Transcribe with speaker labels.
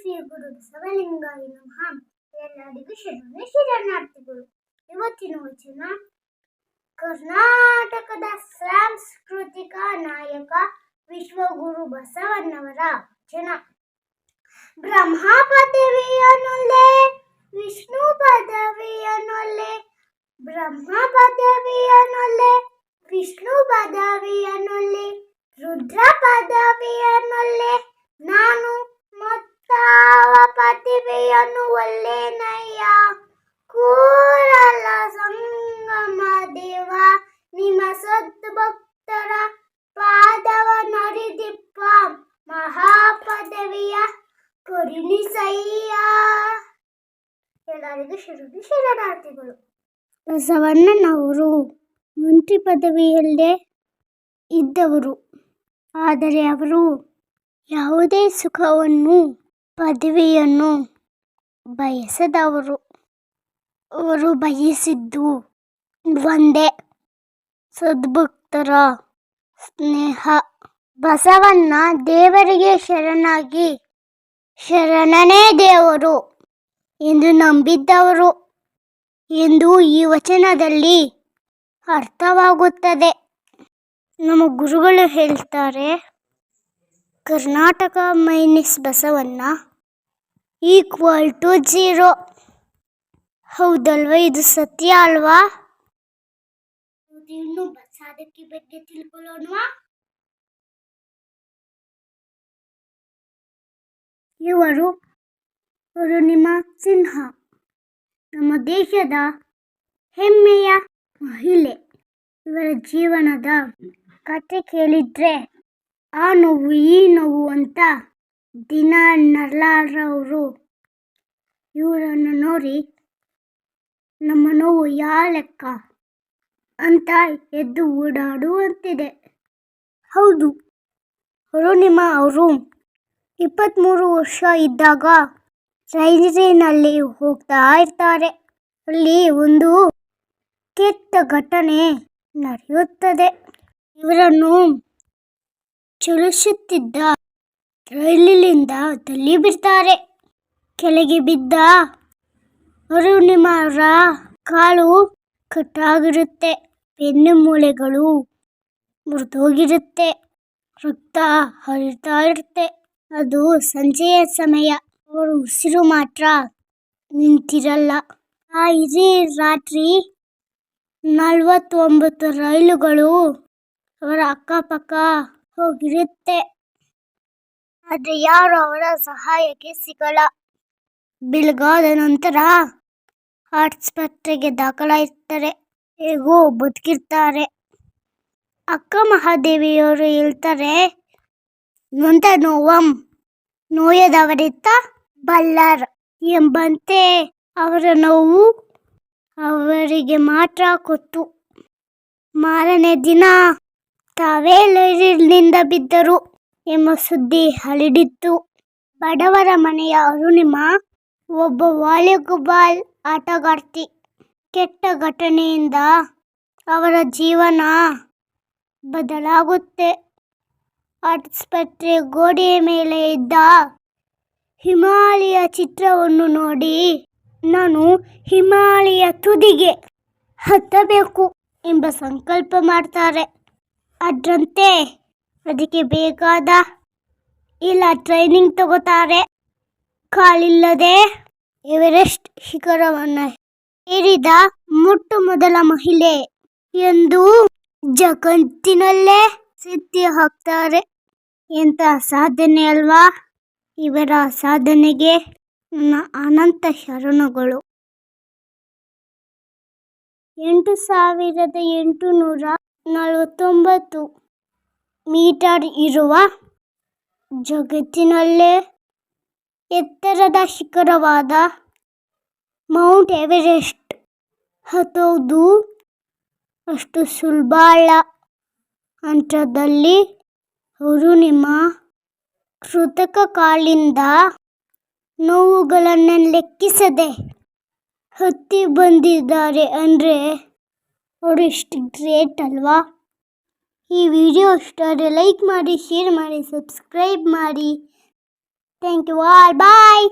Speaker 1: ಶ್ರೀ ಗುರು ಬಸವಲಿಂಗಾಯ ನಮಃ. ಎಲ್ಲರಿಗೂ ಶರಣಾರ್ಥಿಗಳು. ಇವತ್ತಿನ ವಚನ ಕರ್ನಾಟಕದ ಸಾಂಸ್ಕೃತಿಕ ನಾಯಕ ವಿಶ್ವಗುರು ಬಸವಣ್ಣವರ ವಚನ. ಬ್ರಹ್ಮ ಪದವಿಯನ್ನೊಲ್ಲೆ, ವಿಷ್ಣು ಪದವಿಯನ್ನೊಲ್ಲೆ, ಬ್ರಹ್ಮ ಪದವಿಯನ್ನೊಲ್ಲೆ, ವಿಷ್ಣು ಪದವಿಯನ್ನೊಲ್ಲೆ, ರುದ್ರ ಪದವಿಯನ್ನೊಲ್ಲೆ, ನಾನು ಮತ್ತಾವ ಪದವಿಯನ್ನು ಒಲ್ಲೆನಯ್ಯ. ಕೂರಲ ಸಂಗಮ ದೇವ ನಿಮ್ಮ ಸದ್ಭಕ್ತರ ಪಾದವ ನರಿದಿಪ್ಪ ಮಹಾಪದವಿಯ ಕರುಣಿಸಯ್ಯ. ಎಲ್ಲರಿಗೂ ಶರಣಾರ್ಥಿಗಳು. ಬಸವಣ್ಣನವರು ಮಂತ್ರಿ ಪದವಿಯಲ್ಲೇ ಇದ್ದವರು. ಆದರೆ ಅವರು ಯಾವುದೇ ಸುಖವನ್ನು ಪದವಿಯನ್ನು ಬಯಸದವರು. ಅವರು ಬಯಸಿದ್ದು ಒಂದೇ, ಸದ್ಭಕ್ತರ ಸ್ನೇಹ. ಬಸವಣ್ಣ ದೇವರಿಗೆ ಶರಣಾಗಿ ಶರಣನೇ ದೇವರು ಎಂದು ನಂಬಿದ್ದವರು ಎಂದು ಈ ವಚನದಲ್ಲಿ ಅರ್ಥವಾಗುತ್ತದೆ. ನಮ್ಮ ಗುರುಗಳು ಹೇಳ್ತಾರೆ, ಕರ್ನಾಟಕ ಮೈನಸ್ ಬಸವಣ್ಣ =0. ಹೌದಲ್ವಾ? ಇದು ಸತ್ಯ ಅಲ್ವಾ? ಇನ್ನು ಸಾಧಕಿ ಬಗ್ಗೆ ತಿಳ್ಕೊಳ್ಳೋಣ. ಇವರು ಅರುಣಿಮಾ ಸಿನ್ಹಾ, ನಮ್ಮ ದೇಶದ ಹೆಮ್ಮೆಯ ಮಹಿಳೆ. ಇವರ ಜೀವನದ ಕಥೆ ಕೇಳಿದ್ರೆ ಆ ನೋವು ಈ ನೋವು ಅಂತ ದಿನ ನರಳಾರವರು ಇವರನ್ನು ನೋಡಿ ನಮ್ಮ ನೋವು ಯಾವ ಲೆಕ್ಕ ಅಂತ ಎದ್ದು ಓಡಾಡುವಂತಿದೆ. ಹೌದು, ಅರುಣಿಮಾ ಅವರು 23 ವರ್ಷ ಇದ್ದಾಗ ರೈಲಿನಲ್ಲಿ ಹೋಗ್ತಾ ಇರ್ತಾರೆ. ಅಲ್ಲಿ ಒಂದು ಕೆಟ್ಟ ಘಟನೆ ನಡೆಯುತ್ತದೆ. ಇವರನ್ನು ಚಲಿಸುತ್ತಿದ್ದ ರೈಲಿನಿಂದ ತಳ್ಳಿ ಬಿಡ್ತಾರೆ. ಕೆಳಗೆ ಬಿದ್ದ ಅರುಣಿಮಾ ಅವರ ಕಾಲು ಕಟ್ಟಾಗಿರುತ್ತೆ, ಬೆನ್ನು ಮೂಳೆಗಳು ಮುರಿದೋಗಿರುತ್ತೆ, ರಕ್ತ ಹರಿತಾ ಇರುತ್ತೆ. ಅದು ಸಂಜೆಯ ಸಮಯ. ಅವರು ಉಸಿರು ಮಾತ್ರ ನಿಂತಿರಲ್ಲ. ಆ ಇಡೀ ರಾತ್ರಿ 49 ರೈಲುಗಳು ಅವರ ಅಕ್ಕಪಕ್ಕ ಹೋಗಿರುತ್ತೆ. ಆದರೆ ಯಾರು ಅವರ ಸಹಾಯಕ್ಕೆ ಸಿಗಲ್ಲ. ಬೆಳಗಾದ ನಂತರ ಆಸ್ಪತ್ರೆಗೆ ದಾಖಲಾಗಿರ್ತಾರೆ. ಹೇಗೋ ಬದುಕಿರ್ತಾರೆ. ಅಕ್ಕ ಮಹಾದೇವಿಯವರು ಹೇಳ್ತಾರೆ, ನೊಂದ ನೋವಂ ನೋಯದವರಿತ್ತ ಬಲ್ಲರ್ ಎಂಬಂತೆ ಅವರ ನೋವು ಅವರಿಗೆ ಮಾತ್ರ ಗೊತ್ತು. ಮಾರನೇ ದಿನ ತಾವೇ ರೈಲಿನಿಂದ ಬಿದ್ದರು ಎಂಬ ಸುದ್ದಿ ಹರಡಿತ್ತು. ಬಡವರ ಮನೆಯ ಅರುಣಿಮಾ ಒಬ್ಬ ವಾಲಿಬಾಲ್ ಆಟಗಾರ್ತಿ. ಕೆಟ್ಟ ಘಟನೆಯಿಂದ ಅವರ ಜೀವನ ಬದಲಾಗುತ್ತೆ. ಆಸ್ಪತ್ರೆ ಗೋಡೆಯ ಮೇಲೆ ಇದ್ದ ಹಿಮಾಲಯ ಚಿತ್ರವನ್ನು ನೋಡಿ ನಾನು ಹಿಮಾಲಯ ತುದಿಗೆ ಹತ್ತಬೇಕು ಎಂಬ ಸಂಕಲ್ಪ ಮಾಡ್ತಾರೆ. ಅದರಂತೆ ಅದಕ್ಕೆ ಬೇಕಾದ ಟ್ರೈನಿಂಗ್ ತಗೋತಾರೆ. ಕಾಲಿಲ್ಲದೆ ಎವರೆಸ್ಟ್ ಶಿಖರವನ್ನು ಏರಿದ ಮೊಟ್ಟ ಮೊದಲ ಮಹಿಳೆ ಎಂದು ಜಗತ್ತಿನಲ್ಲೇ ಸಿದ್ಧಿ ಹಾಕ್ತಾರೆ. ಎಂಥ ಸಾಧನೆ ಅಲ್ವಾ? ಇವರ ಸಾಧನೆಗೆ ನನ್ನ ಅನಂತ ಶರಣುಗಳು. 8849 ಮೀಟರ್ ಇರುವ ಜಗತ್ತಿನಲ್ಲೇ ಎತ್ತರದ ಶಿಖರವಾದ ಮೌಂಟ್ ಎವರೆಸ್ಟ್ ಹತ್ತೋದು ಅಷ್ಟು ಸುಲಭ ಅಲ್ಲ. ಅಂಥದ್ದಲ್ಲಿ ಅರುಣಿಮಾ ಕೃತಕ ಕಾಲಿಂದ ನೋವುಗಳನ್ನು ಲೆಕ್ಕಿಸದೆ ಹತ್ತಿ ಬಂದಿದ್ದಾರೆ ಅಂದರೆ ಅವರು ಎಷ್ಟು ಗ್ರೇಟ್ ಅಲ್ವಾ? ಈ ವಿಡಿಯೋ ಇಷ್ಟ ಆದರೆ ಲೈಕ್ ಮಾಡಿ, ಶೇರ್ ಮಾಡಿ, ಸಬ್ಸ್ಕ್ರೈಬ್ ಮಾಡಿ. Thank you all bye.